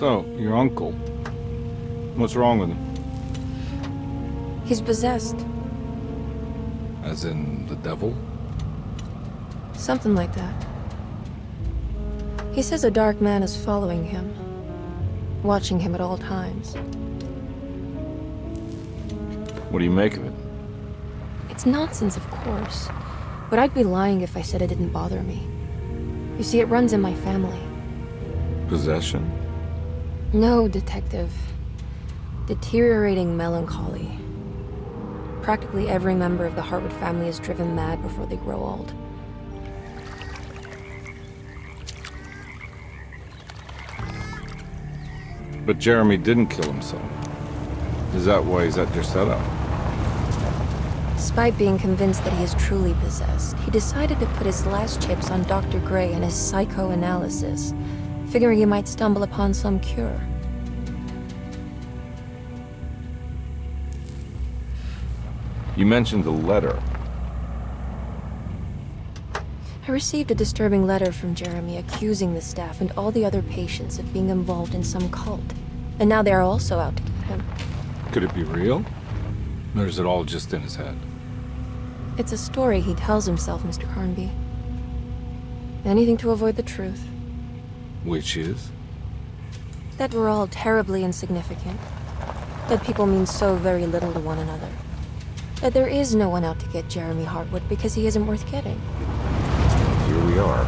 So, your uncle. What's wrong with him? He's possessed. As in the devil? Something like that. He says a dark man is following him, watching him at all times. What do you make of it? It's nonsense, of course, but I'd be lying if I said it didn't bother me. You see, it runs in my family. Possession? No, Detective. Deteriorating melancholy. Practically every member of the Hartwood family is driven mad before they grow old. But Jeremy didn't kill himself. Is that why he's at Derceto? Despite being convinced that he is truly possessed, he decided to put his last chips on Dr. Gray and his psychoanalysis, figuring he might stumble upon some cure. You mentioned the letter. I received a disturbing letter from Jeremy accusing the staff and all the other patients of being involved in some cult. And now they are also out to get him. Could it be real? Or is it all just in his head? It's a story he tells himself, Mr. Carnby. Anything to avoid the truth. Which is? That we're all terribly insignificant. That people mean so very little to one another. That there is no one out to get Jeremy Hartwood because he isn't worth getting. Here we are.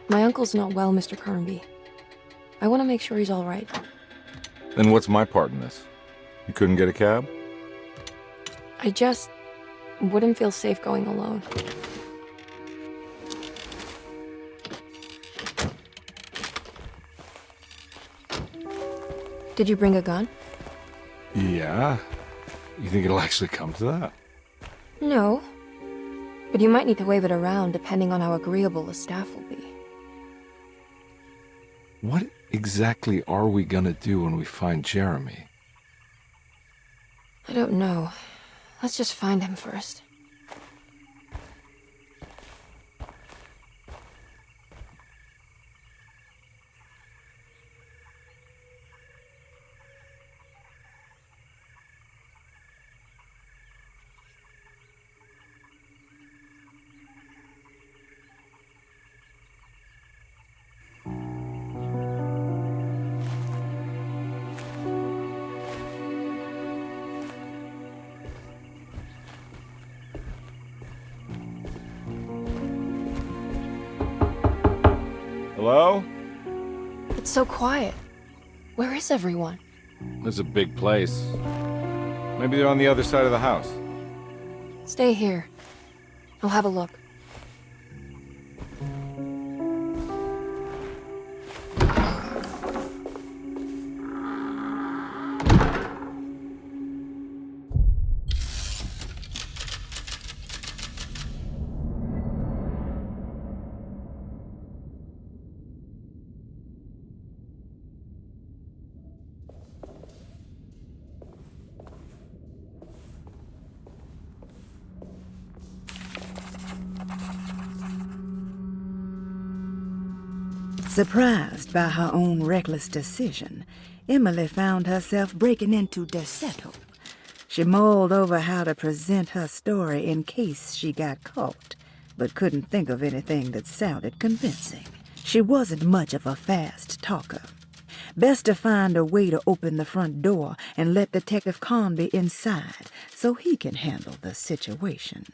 My uncle's not well, Mr. Carnby. I want to make sure he's all right. Then what's my part in this? You couldn't get a cab? I just wouldn't feel safe going alone. Did you bring a gun? Yeah. You think it'll actually come to that? No. But you might need to wave it around depending on how agreeable the staff will be. What exactly are we gonna do when we find Jeremy? I don't know. Let's just find him first. Hello? It's so quiet. Where is everyone? This is a big place. Maybe they're on the other side of the house. Stay here. I'll have a look. Surprised by her own reckless decision, Emily found herself breaking into Derceto. She mulled over how to present her story in case she got caught, but couldn't think of anything that sounded convincing. She wasn't much of a fast talker. Best to find a way to open the front door and let Detective Carnby inside so he can handle the situation.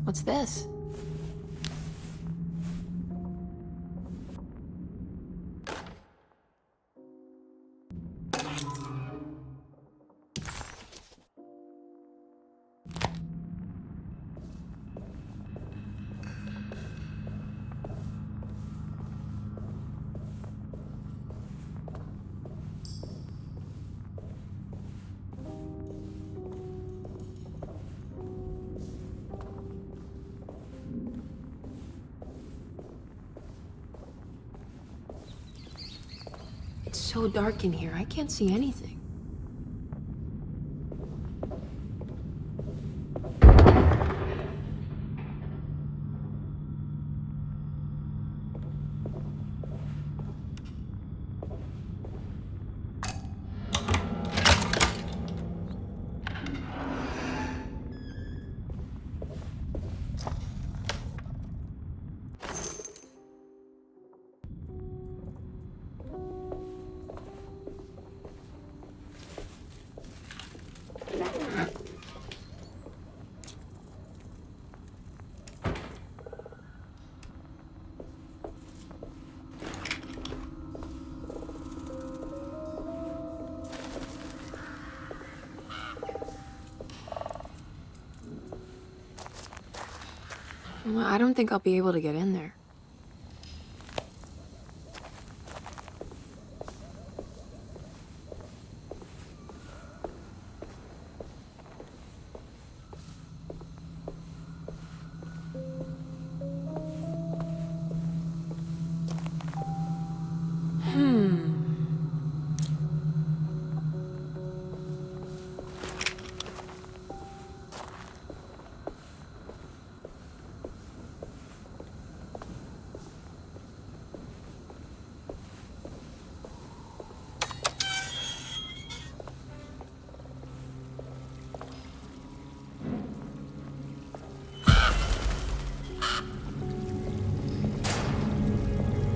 What's this? It's so dark in here, I can't see anything. Well, I don't think I'll be able to get in there.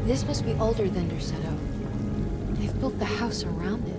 This must be older than Derceto. They've built the house around it.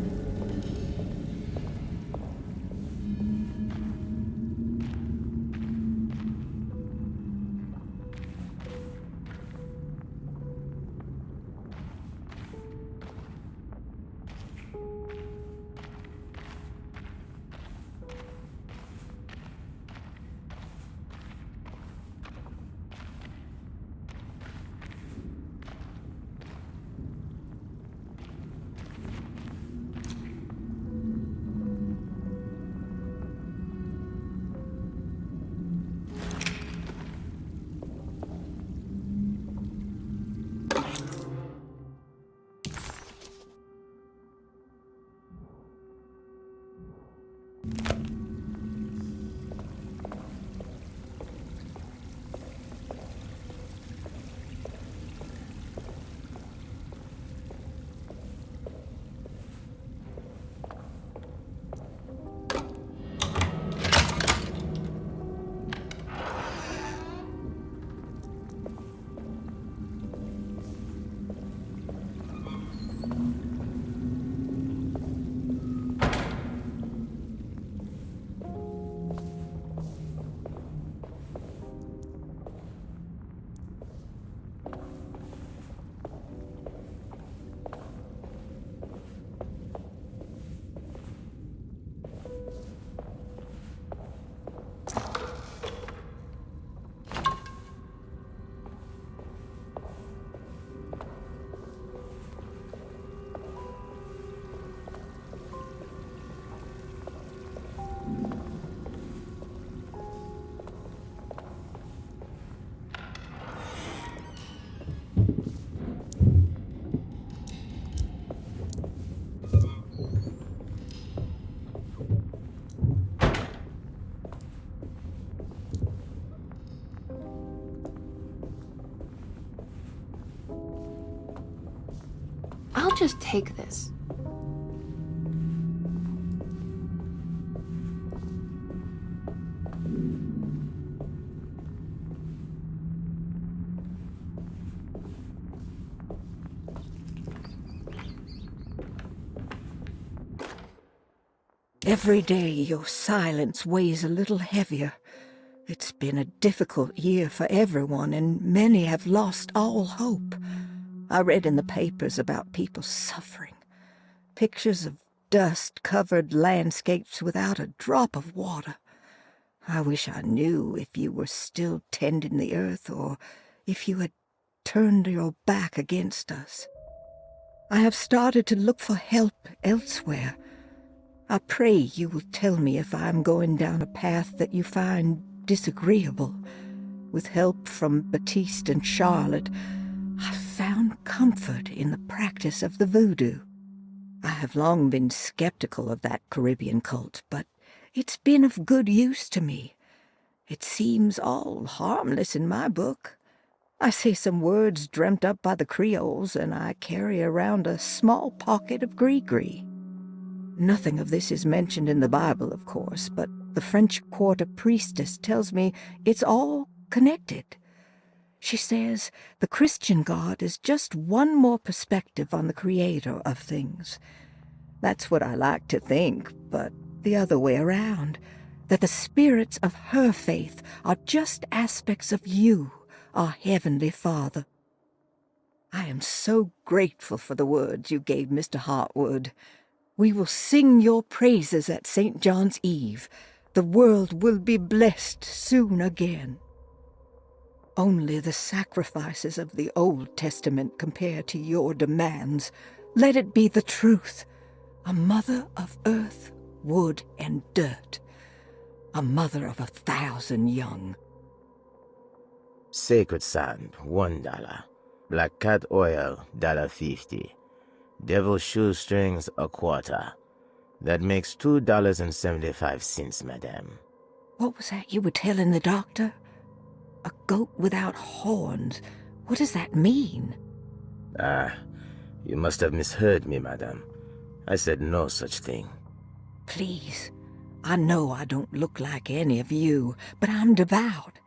I'll just take this. Every day your silence weighs a little heavier. It's been a difficult year for everyone, and many have lost all hope. I read in the papers about people suffering. Pictures of dust-covered landscapes without a drop of water. I wish I knew if you were still tending the earth or if you had turned your back against us. I have started to look for help elsewhere. I pray you will tell me if I am going down a path that you find disagreeable. With help from Baptiste and Charlotte, I found comfort in the practice of the voodoo. I have long been skeptical of that Caribbean cult, but it's been of good use to me. It seems all harmless in my book. I say some words dreamt up by the Creoles, and I carry around a small pocket of gree-gree. Nothing of this is mentioned in the Bible, of course, but the French Quarter priestess tells me it's all connected. She says the Christian God is just one more perspective on the creator of things. That's what I like to think, but the other way around, that the spirits of her faith are just aspects of you, our Heavenly Father. I am so grateful for the words you gave Mr. Hartwood. We will sing your praises at St. John's Eve. The world will be blessed soon again. Only the sacrifices of the Old Testament compare to your demands. Let it be the truth. A mother of earth, wood, and dirt. A mother of 1,000 young. Sacred sand, $1. Black cat oil, $1.50. Devil shoestrings, a quarter. That makes $2.75, madame. What was that you were telling the doctor? A goat without horns. What does that mean? Ah, you must have misheard me, madame. I said no such thing. Please, I know I don't look like any of you, but I'm devout.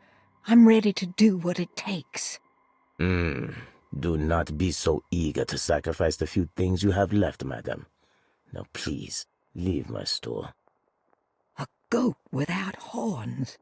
I'm ready to do what it takes. Do not be so eager to sacrifice the few things you have left, madame. Now please, leave my store. A goat without horns.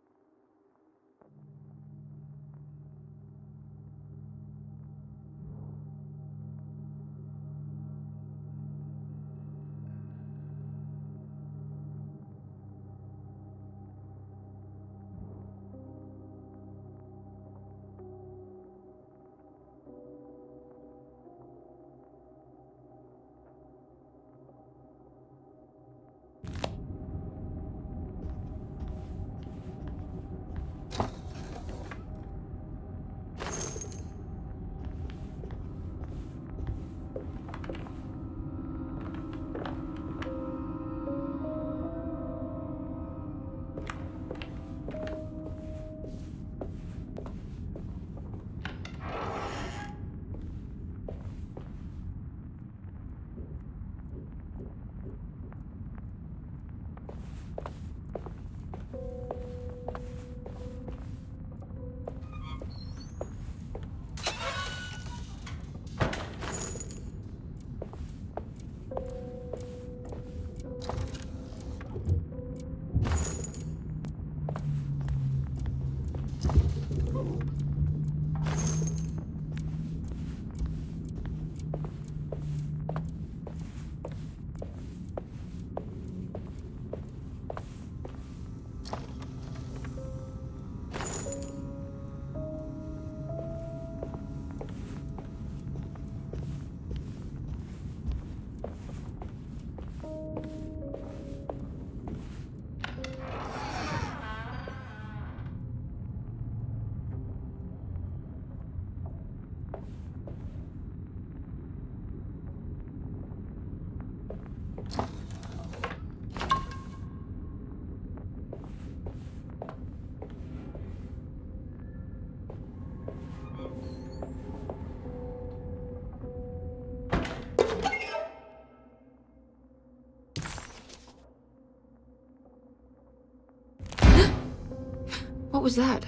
What was that?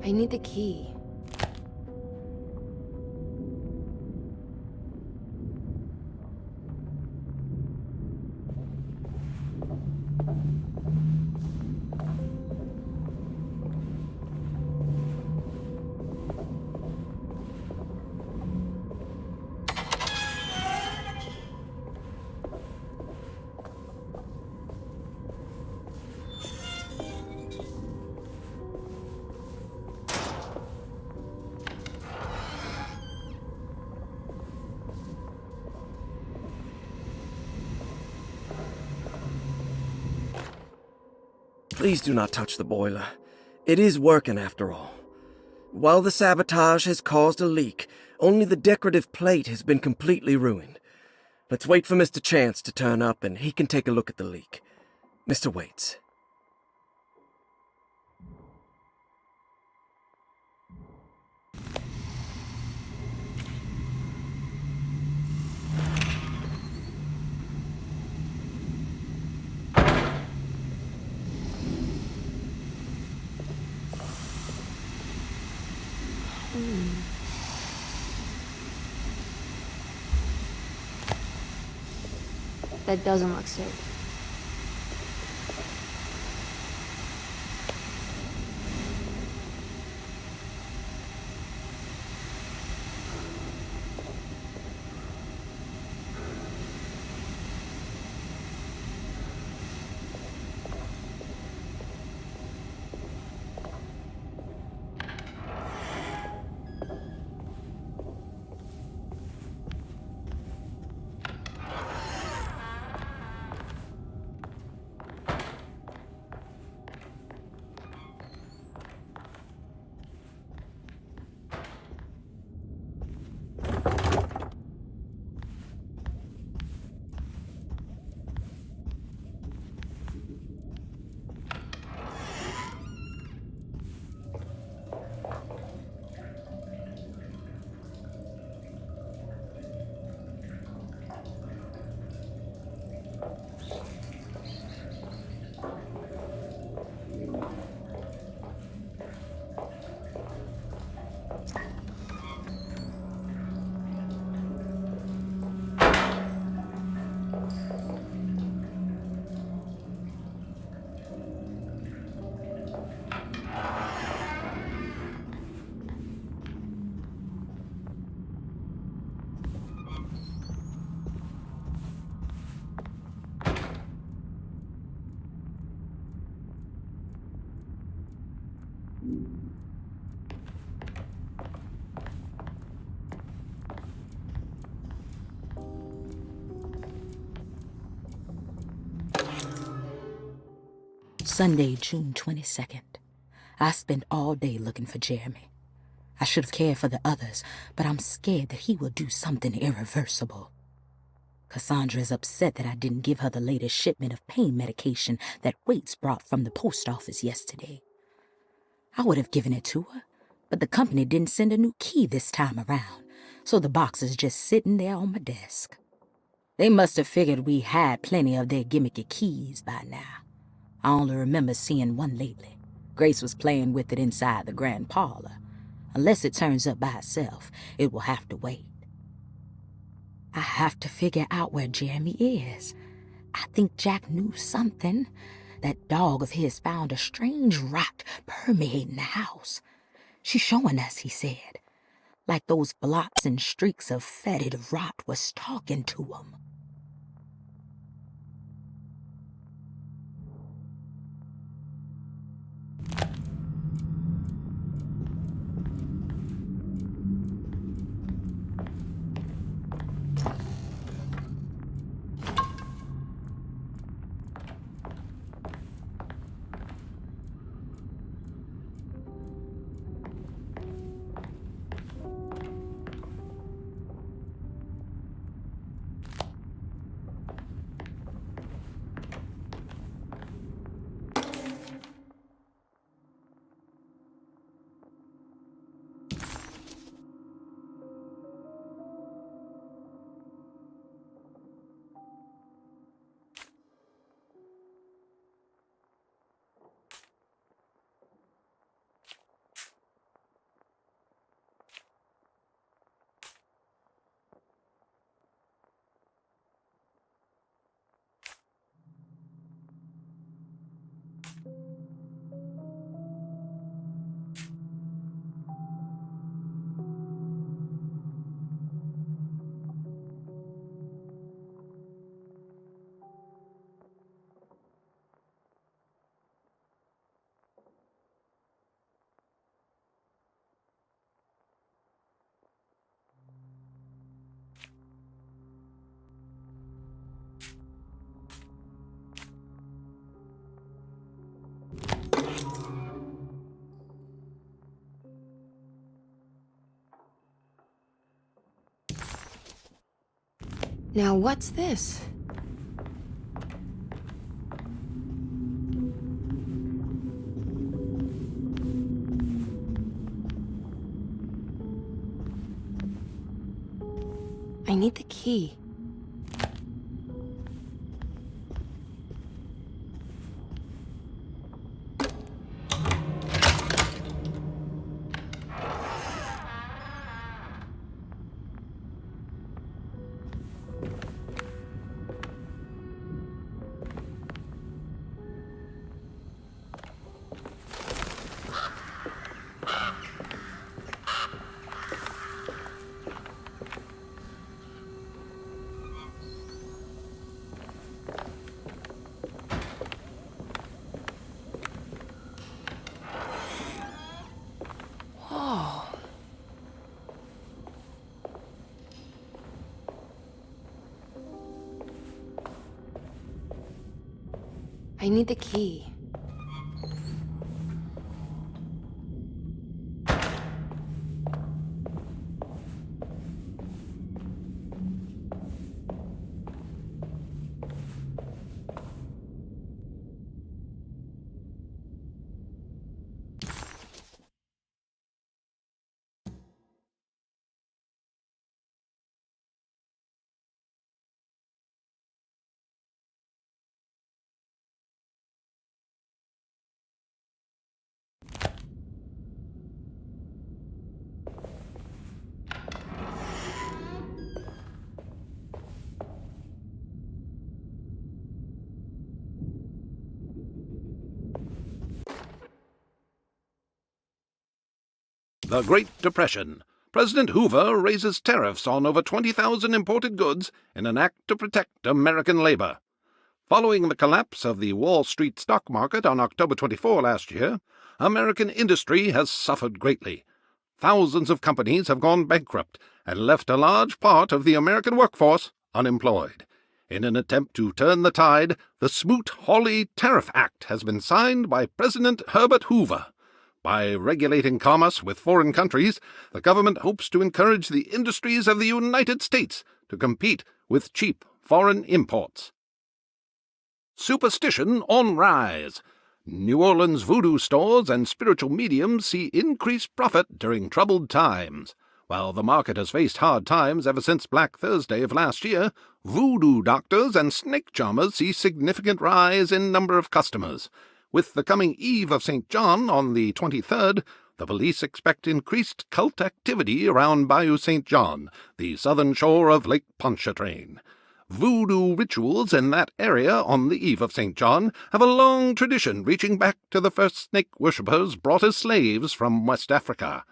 I need the key. Please do not touch the boiler. It is working after all. While the sabotage has caused a leak, only the decorative plate has been completely ruined. Let's wait for Mr. Chance to turn up and he can take a look at the leak. Mr. Waits. That doesn't look safe. Sunday, June 22nd. I spent all day looking for Jeremy. I should have cared for the others, but I'm scared that he will do something irreversible. Cassandra is upset that I didn't give her the latest shipment of pain medication that Waits brought from the post office yesterday. I would have given it to her, but the company didn't send a new key this time around, so the box is just sitting there on my desk. They must have figured we had plenty of their gimmicky keys by now. I only remember seeing one lately. Grace was playing with it inside the grand parlor. Unless it turns up by itself, it will have to wait. I have to figure out where Jeremy is. I think Jack knew something. That dog of his found a strange rot permeating the house. She's showing us, he said. Like those blots and streaks of fetid rot was talking to him. Now what's this? I need the key. I need the key. The Great Depression. President Hoover raises tariffs on over 20,000 imported goods in an act to protect American labor. Following the collapse of the Wall Street stock market on October 24 last year, American industry has suffered greatly. Thousands of companies have gone bankrupt and left a large part of the American workforce unemployed. In an attempt to turn the tide, the Smoot-Hawley Tariff Act has been signed by President Herbert Hoover. By regulating commerce with foreign countries, the government hopes to encourage the industries of the United States to compete with cheap foreign imports. Superstition on rise. New Orleans voodoo stores and spiritual mediums see increased profit during troubled times. While the market has faced hard times ever since Black Thursday of last year, voodoo doctors and snake charmers see significant rise in number of customers. With the coming Eve of St. John on the 23rd, the police expect increased cult activity around Bayou St. John, the southern shore of Lake Pontchartrain. Voodoo rituals in that area on the Eve of St. John have a long tradition reaching back to the first snake worshippers brought as slaves from West Africa.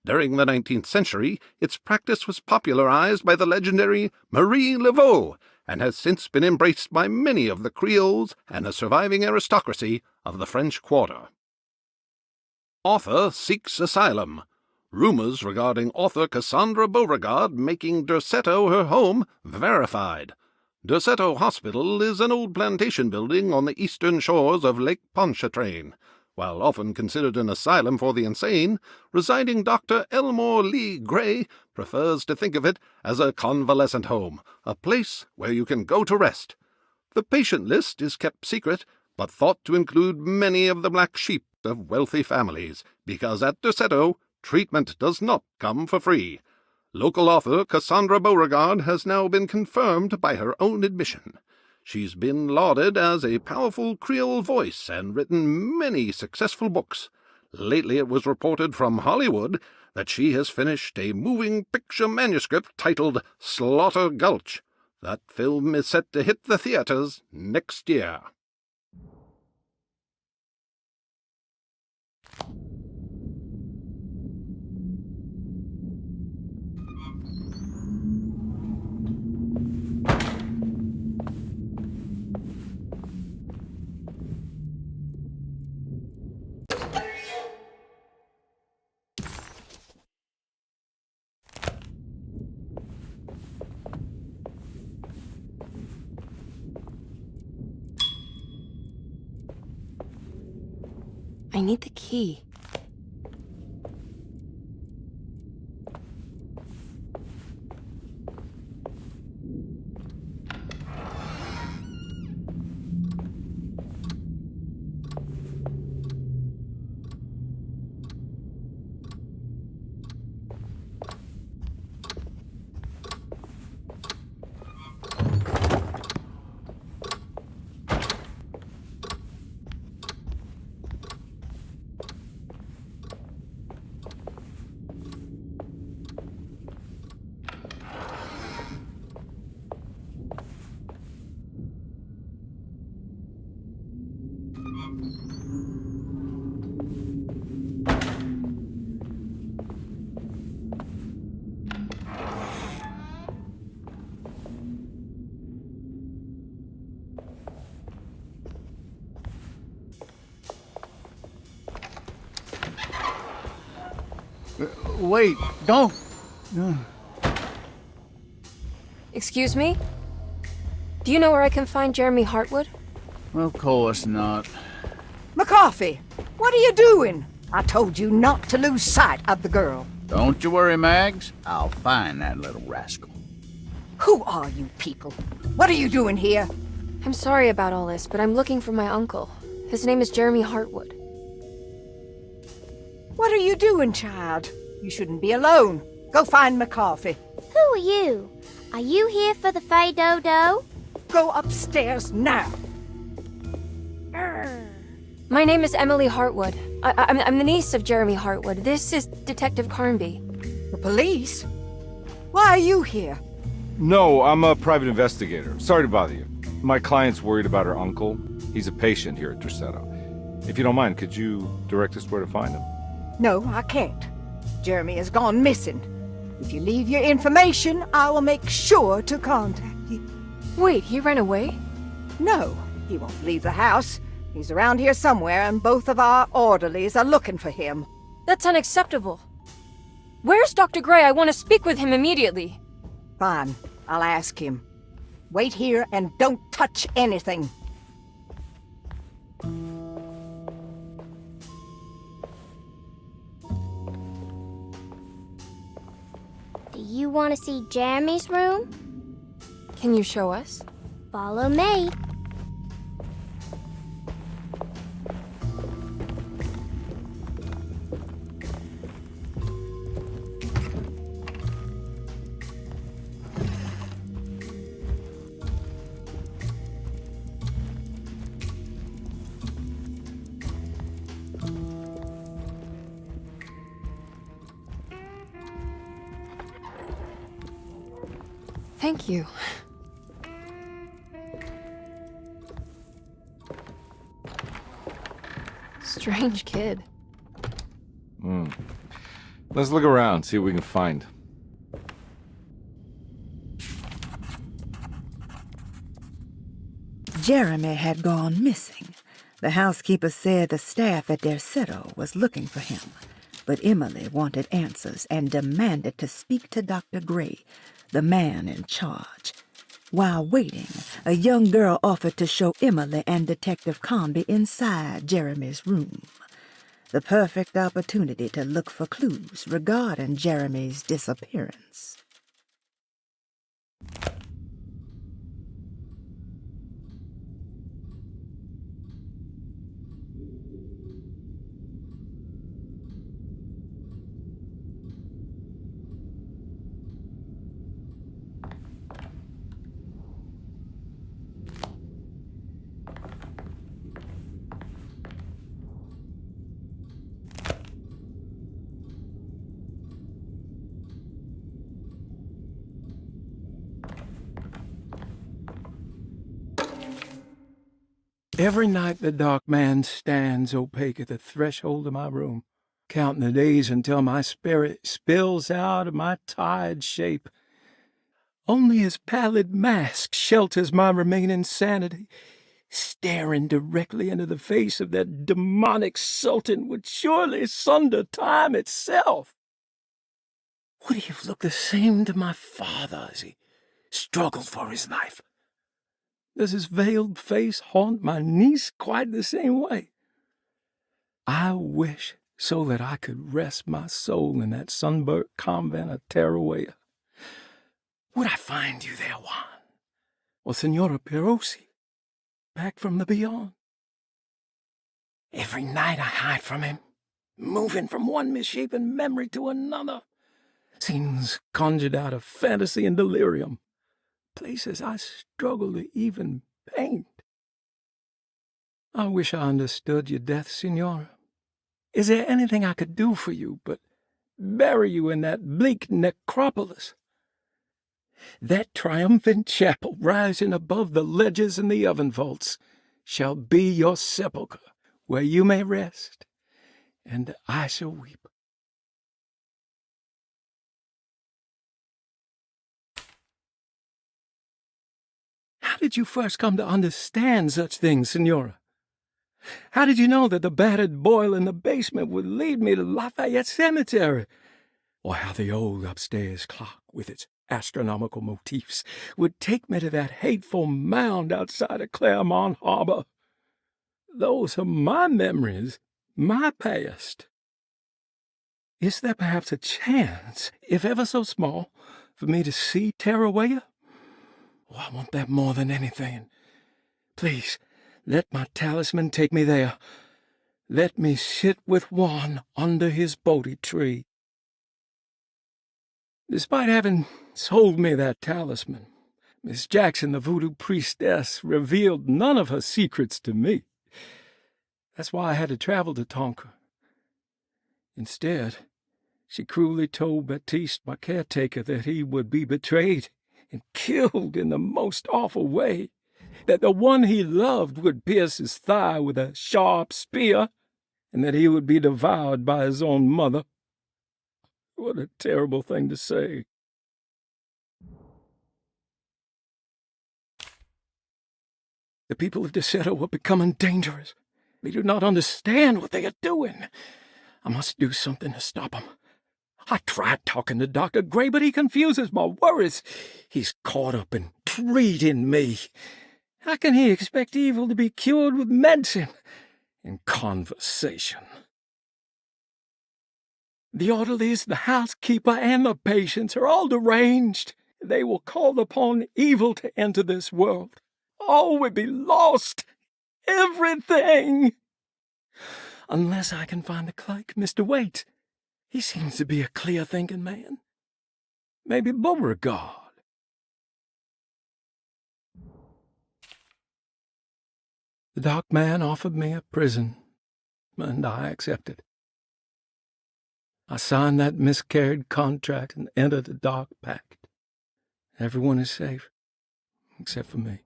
During the 19th century, its practice was popularized by the legendary Marie Laveau, and has since been embraced by many of the Creoles and the surviving aristocracy of the French Quarter. Author seeks asylum. Rumors regarding author Cassandra Beauregard making Derceto her home verified. Derceto Hospital is an old plantation building on the eastern shores of Lake Pontchartrain. While often considered an asylum for the insane, residing Dr. Elmore Lee Gray prefers to think of it as a convalescent home, a place where you can go to rest. The patient list is kept secret, but thought to include many of the black sheep of wealthy families, because at Derceto, treatment does not come for free. Local author Cassandra Beauregard has now been confirmed by her own admission. She's been lauded as a powerful Creole voice and written many successful books. Lately it was reported from Hollywood that she has finished a moving picture manuscript titled Slaughter Gulch. That film is set to hit the theaters next year. I need the key. Wait, don't. Excuse me? Do you know where I can find Jeremy Hartwood? Of course not. McCarthy, what are you doing? I told you not to lose sight of the girl. Don't you worry, Mags. I'll find that little rascal. Who are you people? What are you doing here? I'm sorry about all this, but I'm looking for my uncle. His name is Jeremy Hartwood. What are you doing, child? You shouldn't be alone. Go find McCarthy. Who are you? Are you here for the Fey Dodo? Go upstairs now. My name is Emily Hartwood. I'm the niece of Jeremy Hartwood. This is Detective Carnby. The police? Why are you here? No, I'm a private investigator. Sorry to bother you. My client's worried about her uncle. He's a patient here at Derceto. If you don't mind, could you direct us where to find him? No, I can't. Jeremy has gone missing. If you leave your information, I will make sure to contact you. Wait, he ran away? No, he won't leave the house. He's around here somewhere, and both of our orderlies are looking for him. That's unacceptable. Where's Dr. Gray? I want to speak with him immediately. Fine, I'll ask him. Wait here and don't touch anything. Do you want to see Jeremy's room? Can you show us? Follow me. Thank you. Strange kid. Let's look around, see what we can find. Jeremy had gone missing. The housekeeper said the staff at Derceto was looking for him, but Emily wanted answers and demanded to speak to Dr. Gray, the man in charge. While waiting, a young girl offered to show Emily and Detective Carnby inside Jeremy's room. The perfect opportunity to look for clues regarding Jeremy's disappearance. Every night the dark man stands opaque at the threshold of my room, counting the days until my spirit spills out of my tired shape. Only his pallid mask shelters my remaining sanity. Staring directly into the face of that demonic sultan would surely sunder time itself. Would he have looked the same to my father as he struggled for his life? Does his veiled face haunt my niece quite the same way? I wish so that I could rest my soul in that sunburnt convent of Tarawea. Would I find you there, Juan? Or Senora Perosi, back from the beyond? Every night I hide from him, moving from one misshapen memory to another. Scenes conjured out of fantasy and delirium. Places I struggle to even paint. I wish I understood your death, Senora. Is there anything I could do for you but bury you in that bleak necropolis? That triumphant chapel rising above the ledges and the oven vaults shall be your sepulchre, where you may rest, and I shall weep. How did you first come to understand such things, Senora? How did you know that the battered boiler in the basement would lead me to Lafayette Cemetery? Or how the old upstairs clock, with its astronomical motifs, would take me to that hateful mound outside of Claremont Harbor? Those are my memories, my past. Is there perhaps a chance, if ever so small, for me to see Tarawaya? Oh, I want that more than anything. Please, let my talisman take me there. Let me sit with Juan under his Bodhi tree. Despite having sold me that talisman, Miss Jackson, the voodoo priestess, revealed none of her secrets to me. That's why I had to travel to Tonka. Instead, she cruelly told Baptiste, my caretaker, that he would be betrayed and killed in the most awful way, that the one he loved would pierce his thigh with a sharp spear, and that he would be devoured by his own mother. What a terrible thing to say. The people of Derceto are becoming dangerous. They do not understand what they are doing. I must do something to stop them. I tried talking to Dr. Gray, but he confuses my worries. He's caught up in treating me. How can he expect evil to be cured with medicine and conversation? The orderlies, the housekeeper, and the patients are all deranged. They will call upon evil to enter this world. All will be lost. Everything. Unless I can find the clerk, Mr. Waite. He seems to be a clear-thinking man. Maybe Beauregard. The dark man offered me a prison, and I accepted. I signed that miscarried contract and entered the dark pact. Everyone is safe, except for me.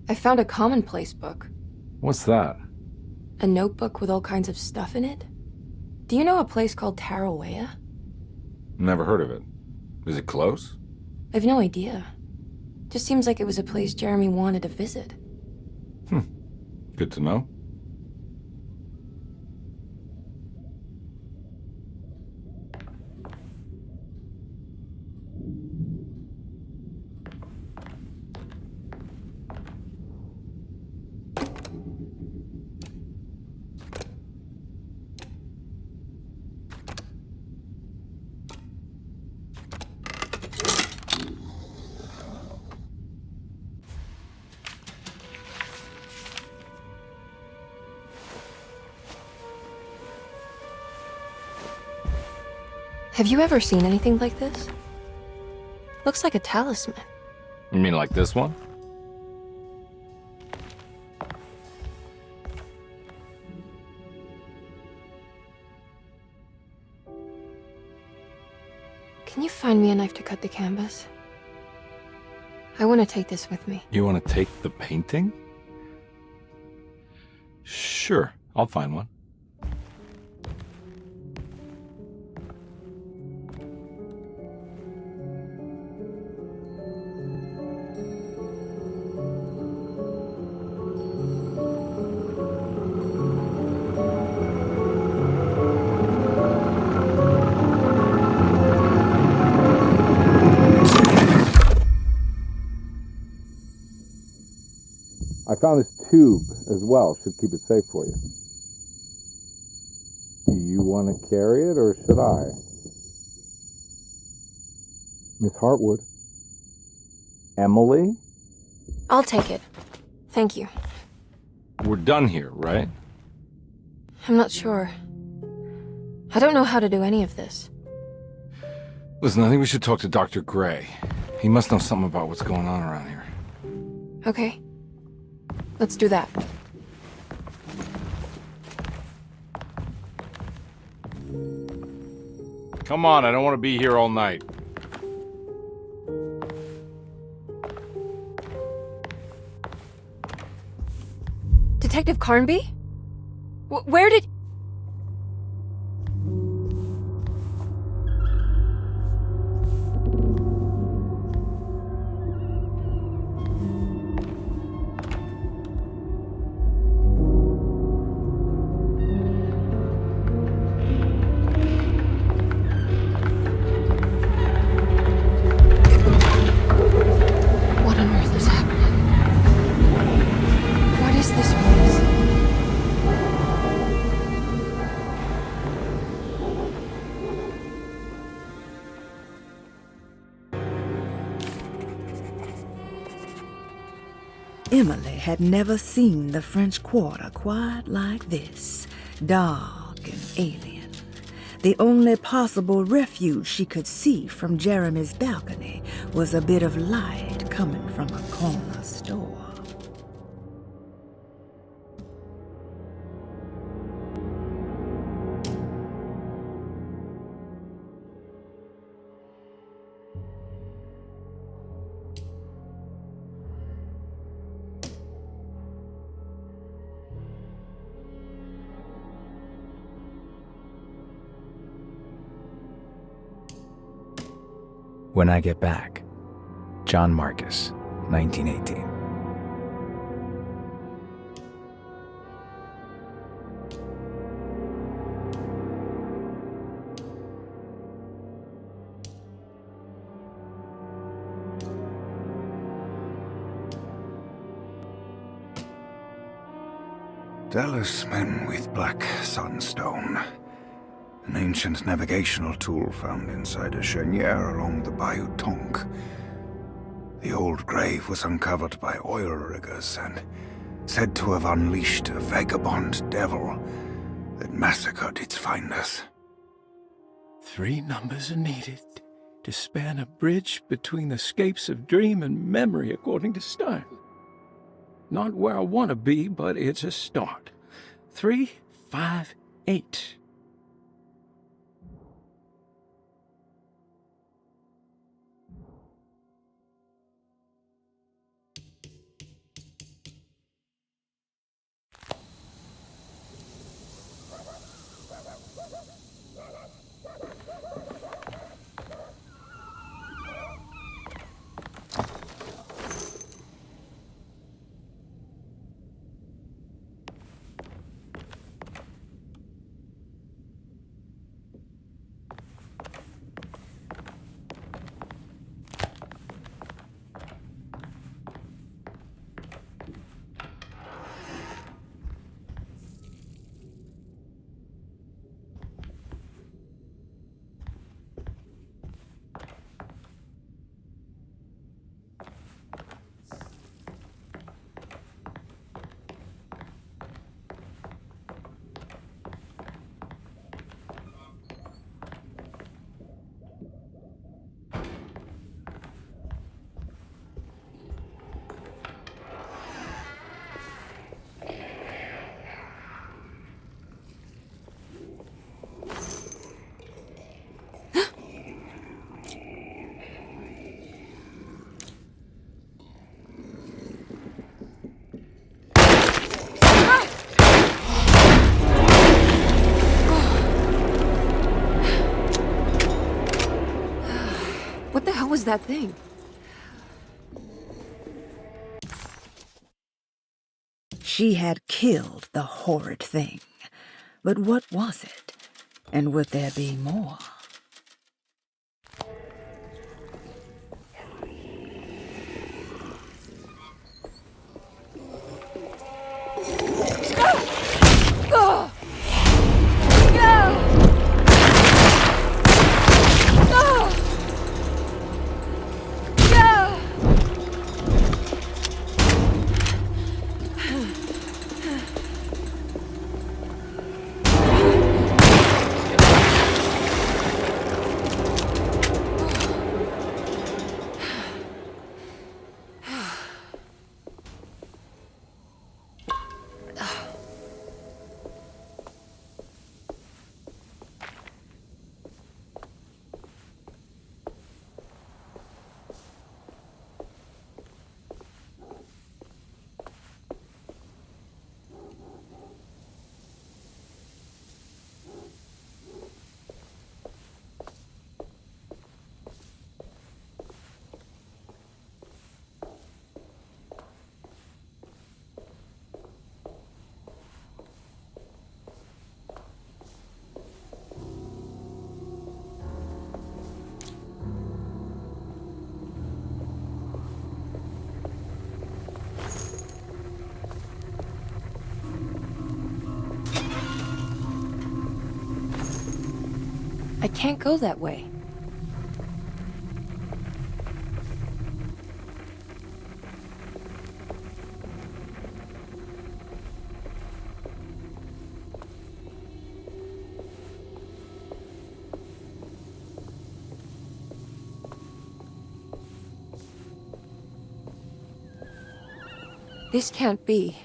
I found a commonplace book. What's that? A notebook with all kinds of stuff in it. Do you know a place called Tarawaya? Never heard of it. Is it close? I've no idea. Just seems like it was a place Jeremy wanted to visit. Good to know. Have you ever seen anything like this? Looks like a talisman. You mean like this one? Can you find me a knife to cut the canvas? I want to take this with me. You want to take the painting? Sure, I'll find one. I found this tube as well. Should keep it safe for you. Do you want to carry it, or should I? Miss Hartwood? Emily? I'll take it. Thank you. We're done here, right? I'm not sure. I don't know how to do any of this. Listen, I think we should talk to Dr. Gray. He must know something about what's going on around here. Okay. Let's do that. Come on, I don't want to be here all night. Detective Carnby? Where did... What on earth is happening? What is this place? Emily had never seen the French Quarter quite like this, dark and alien. The only possible refuge she could see from Jeremy's balcony was a bit of light coming from a corner store. When I Get Back, John Marcus, 1918. Dallas men with black sunstone. An ancient navigational tool found inside a cheniere along the Bayou Tonk. The old grave was uncovered by oil riggers and said to have unleashed a vagabond devil that massacred its finders. 3 numbers are needed to span a bridge between the scapes of dream and memory, according to Stein. Not where I want to be, but it's a start. 3, 5, 8. What the hell was that thing? She had killed the horrid thing. But what was it? And would there be more? I can't go that way. This can't be.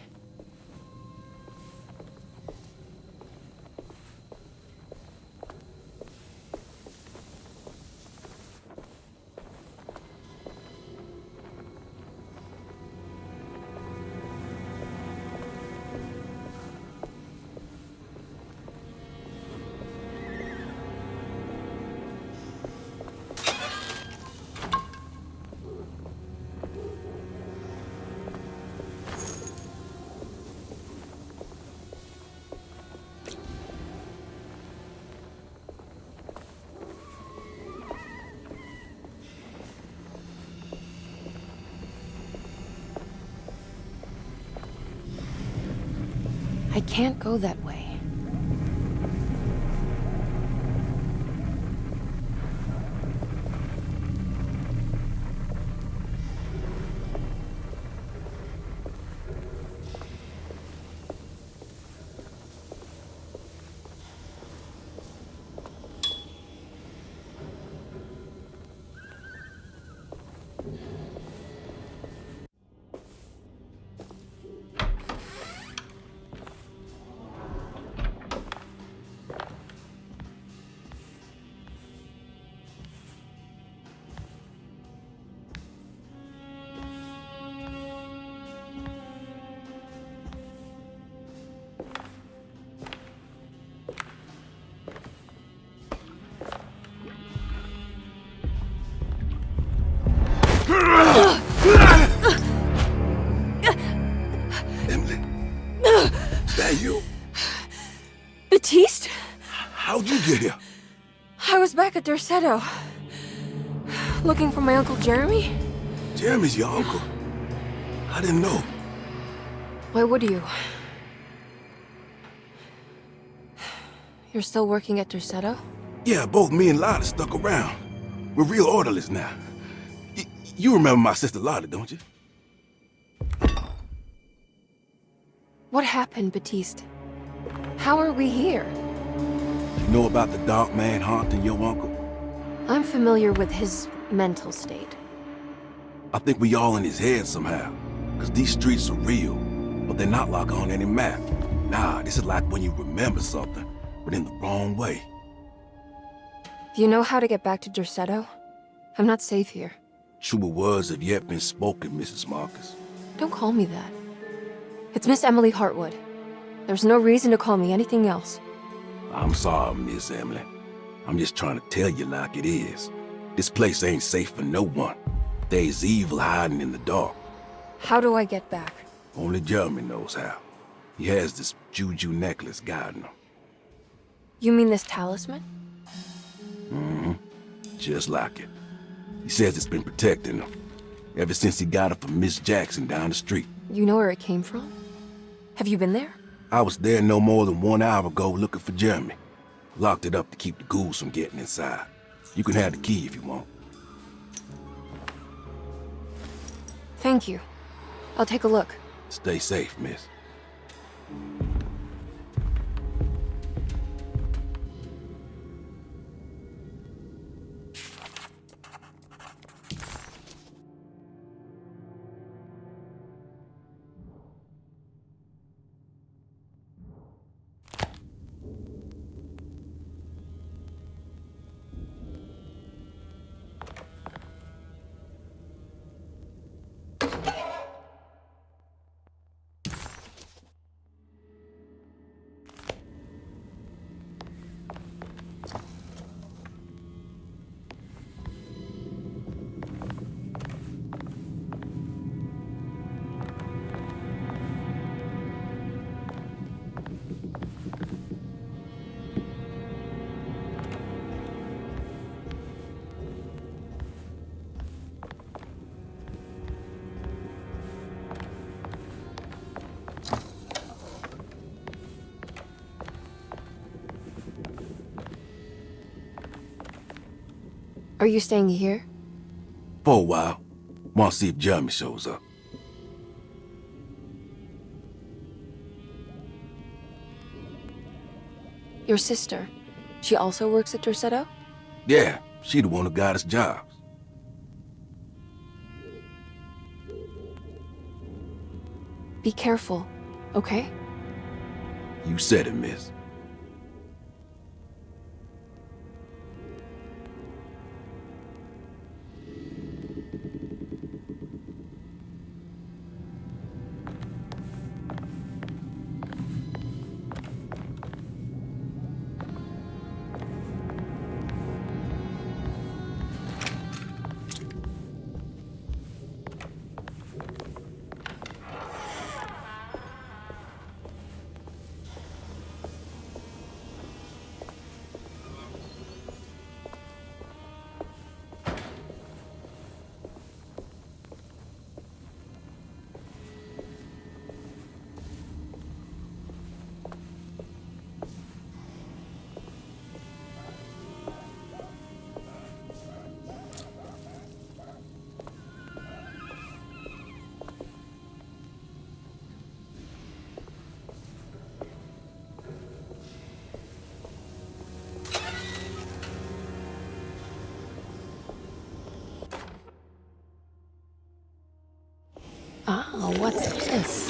I can't go that way. Emily? Is that you? Baptiste? How'd you get here? I was back at Derceto. Looking for my Uncle Jeremy? Jeremy's your uncle. I didn't know. Why would you? You're still working at Derceto? Yeah, both me and Lottie stuck around. We're real orderlies now. You remember my sister Lottie, don't you? What happened, Baptiste? How are we here? You know about the dark man haunting your uncle? I'm familiar with his mental state. I think we all in his head somehow. Cause these streets are real, but they're not like on any map. Nah, this is like when you remember something, but in the wrong way. Do you know how to get back to Derceto? I'm not safe here. Truer words have yet been spoken, Mrs. Marcus. Don't call me that. It's Miss Emily Hartwood. There's no reason to call me anything else. I'm sorry, Miss Emily. I'm just trying to tell you like it is. This place ain't safe for no one. There's evil hiding in the dark. How do I get back? Only Jeremy knows how. He has this juju necklace guiding him. You mean this talisman? Mm-hmm. Just like it. He says it's been protecting him ever since he got it from Miss Jackson down the street. You know where it came from? Have you been there? I was there no more than 1 hour ago looking for Jeremy. Locked it up to keep the ghouls from getting inside. You can have the key if you want. Thank you. I'll take a look. Stay safe, miss. Are you staying here? For a while. Want to see if Jeremy shows up. Your sister. She also works at Derceto? Yeah, she the one who got us jobs. Be careful, okay? You said it, miss. Ah, what's this?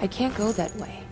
I can't go that way.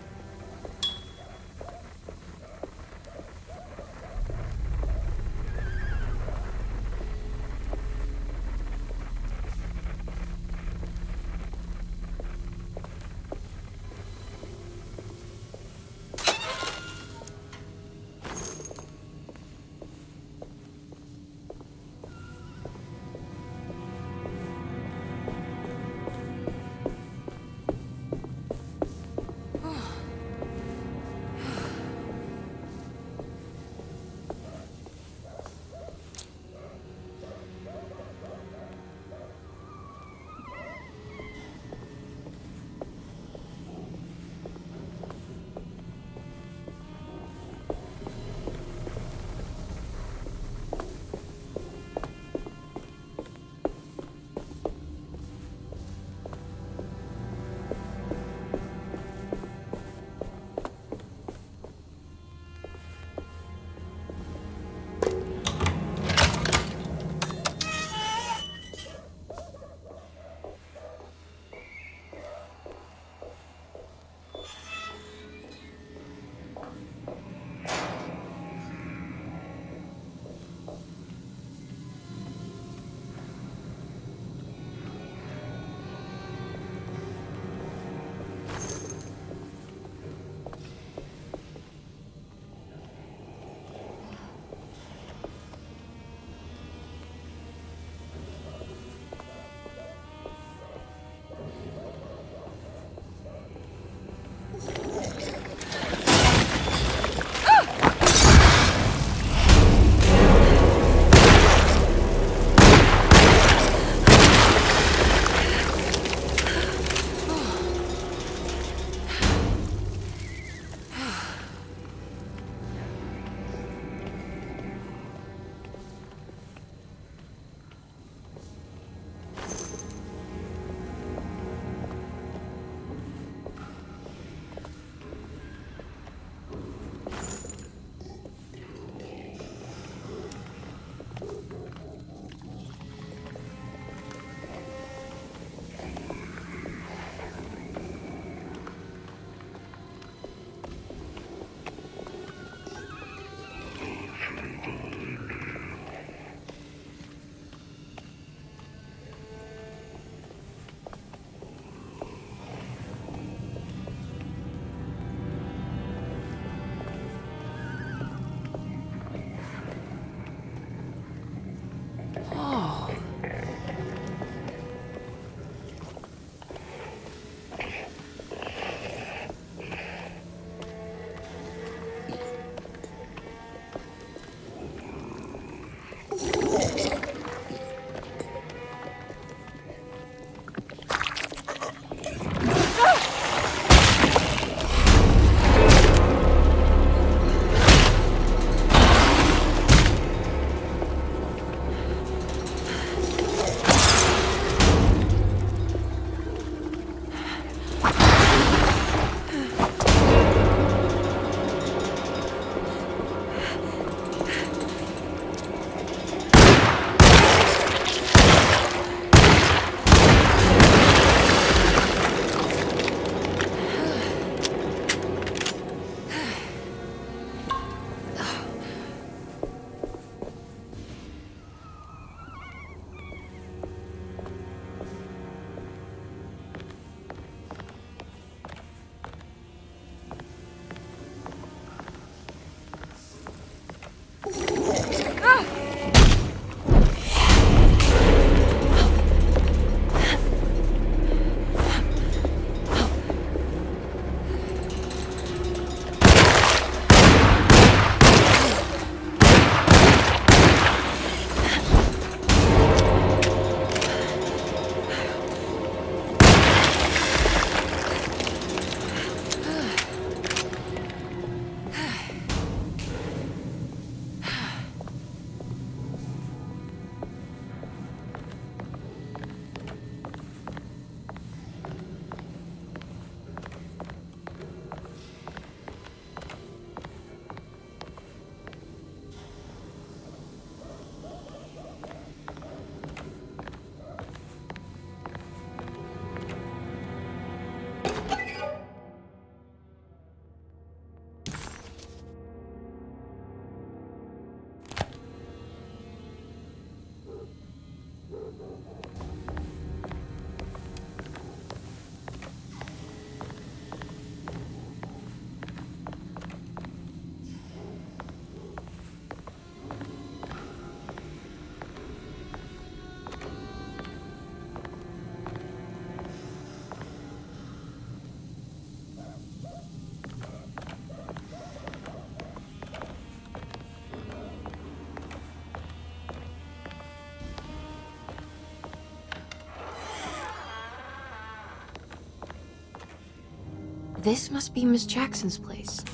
This must be Miss Jackson's place.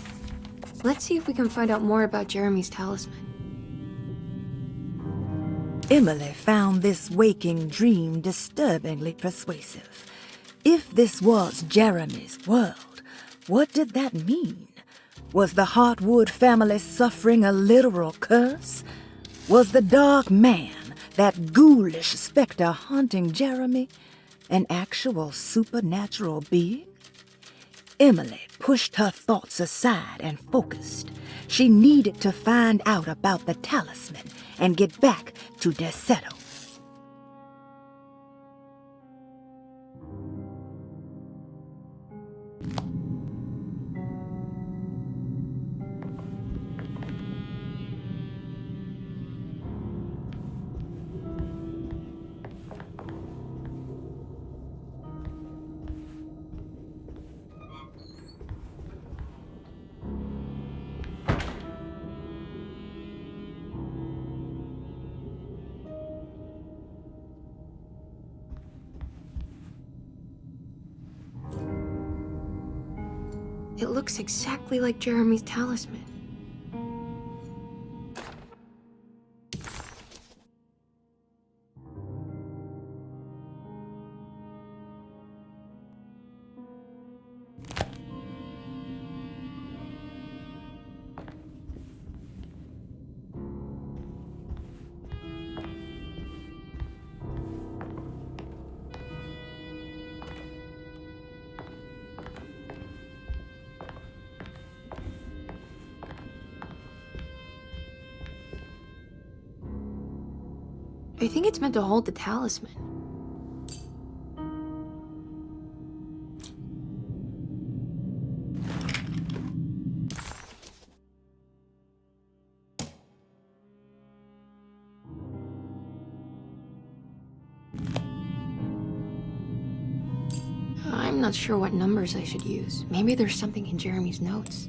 Let's see if we can find out more about Jeremy's talisman. Emily found this waking dream disturbingly persuasive. If this was Jeremy's world, what did that mean? Was the Hartwood family suffering a literal curse? Was the dark man, that ghoulish specter haunting Jeremy, an actual supernatural being? Emily pushed her thoughts aside and focused. She needed to find out about the talisman and get back to Derceto. It looks exactly like Jeremy's talisman. I think it's meant to hold the talisman. I'm not sure what numbers I should use. Maybe there's something in Jeremy's notes.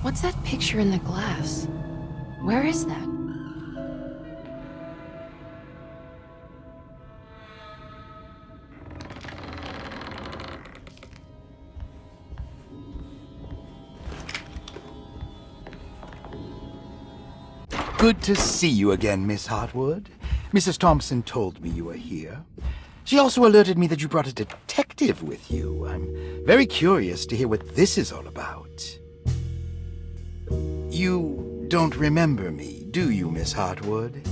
What's that picture in the glass? Where is that? Good to see you again, Miss Hartwood. Mrs. Thompson told me you were here. She also alerted me that you brought a detective with you. I'm very curious to hear what this is all about. You don't remember me, do you, Miss Hartwood?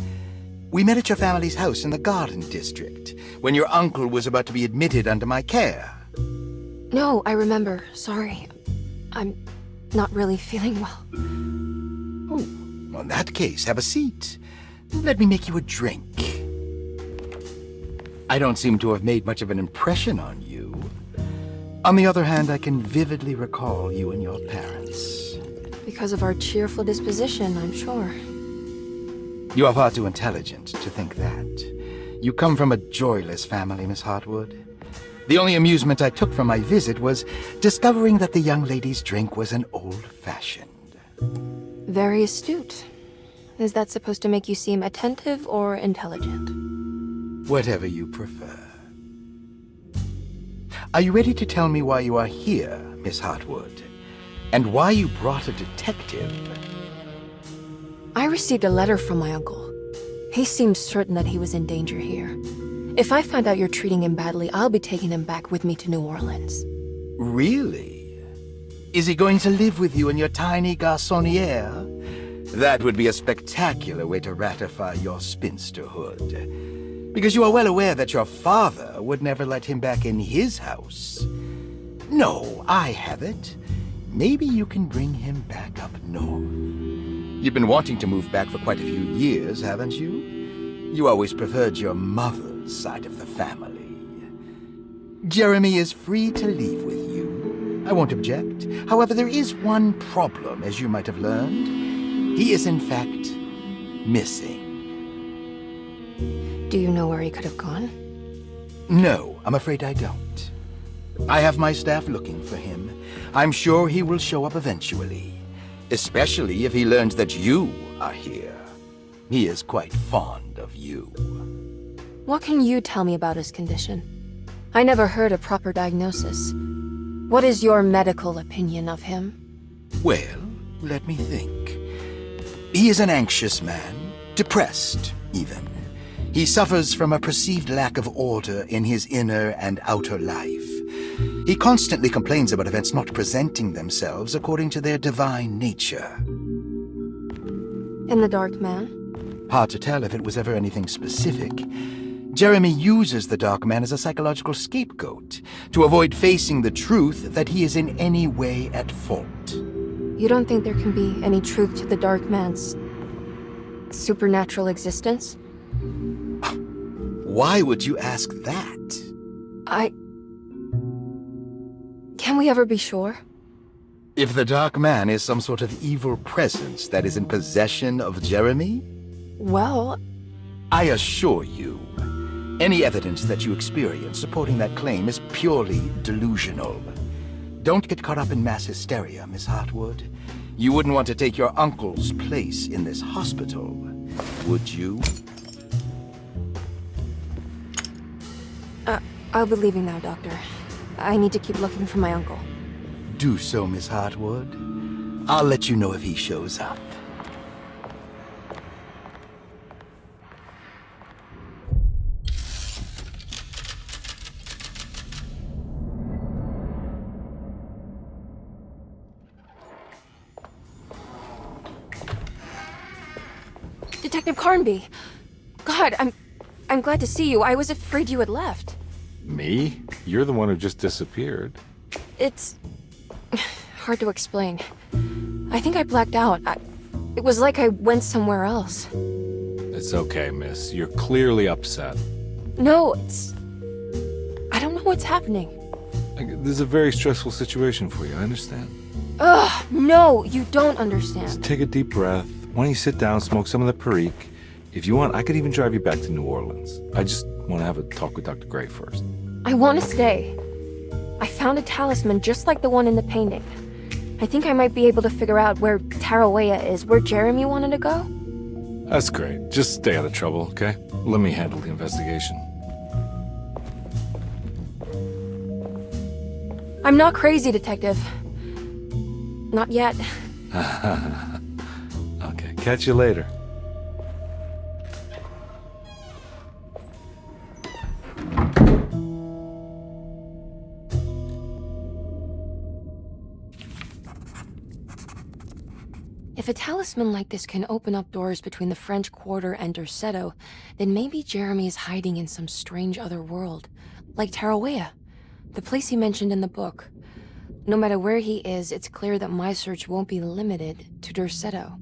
We met at your family's house in the Garden District, when your uncle was about to be admitted under my care. No, I remember. Sorry. I'm not really feeling well. In that case, have a seat. Let me make you a drink. I don't seem to have made much of an impression on you. On the other hand, I can vividly recall you and your parents. Because of our cheerful disposition, I'm sure. You are far too intelligent to think that. You come from a joyless family, Miss Hartwood. The only amusement I took from my visit was discovering that the young lady's drink was an old-fashioned. Very astute. Is that supposed to make you seem attentive or intelligent? Whatever you prefer. Are you ready to tell me why you are here, Miss Hartwood? And why you brought a detective? I received a letter from my uncle. He seemed certain that he was in danger here. If I find out you're treating him badly, I'll be taking him back with me to New Orleans. Really? Is he going to live with you in your tiny garçonniere? That would be a spectacular way to ratify your spinsterhood. Because you are well aware that your father would never let him back in his house. No, I have it. Maybe you can bring him back up north. You've been wanting to move back for quite a few years, haven't you? You always preferred your mother's side of the family. Jeremy is free to leave with you. I won't object. However, there is one problem, as you might have learned. He is, in fact, missing. Do you know where he could have gone? No, I'm afraid I don't. I have my staff looking for him. I'm sure he will show up eventually. Especially if he learns that you are here. He is quite fond of you. What can you tell me about his condition? I never heard a proper diagnosis. What is your medical opinion of him? Well, let me think. He is an anxious man, depressed, even. He suffers from a perceived lack of order in his inner and outer life. He constantly complains about events not presenting themselves according to their divine nature. And the Dark Man? Hard to tell if it was ever anything specific. Jeremy uses the Dark Man as a psychological scapegoat to avoid facing the truth that he is in any way at fault. You don't think there can be any truth to the Dark Man's supernatural existence? Why would you ask that? Can we ever be sure? If the Dark Man is some sort of evil presence that is in possession of Jeremy? Well, I assure you, any evidence that you experience supporting that claim is purely delusional. Don't get caught up in mass hysteria, Miss Hartwood. You wouldn't want to take your uncle's place in this hospital, would you? I'll be leaving now, Doctor. I need to keep looking for my uncle. Do so, Miss Hartwood. I'll let you know if he shows up. Detective Carnby! God, I'm glad to see you. I was afraid you had left. Me? You're the one who just disappeared. It's hard to explain. I think I blacked out. It was like I went somewhere else. It's okay, miss. You're clearly upset. No, I don't know what's happening. This is a very stressful situation for you, I understand. Ugh, no, you don't understand. Just take a deep breath. Why don't you sit down, smoke some of the Perique? If you want, I could even drive you back to New Orleans. I just want to have a talk with Dr. Gray first. I want to stay. I found a talisman just like the one in the painting. I think I might be able to figure out where Tarawea is, where Jeremy wanted to go. That's great. Just stay out of trouble, okay? Let me handle the investigation. I'm not crazy, Detective. Not yet. Okay, catch you later. If a talisman like this can open up doors between the French Quarter and Derceto, then maybe Jeremy is hiding in some strange other world. Like Tarawea, the place he mentioned in the book. No matter where he is, it's clear that my search won't be limited to Derceto.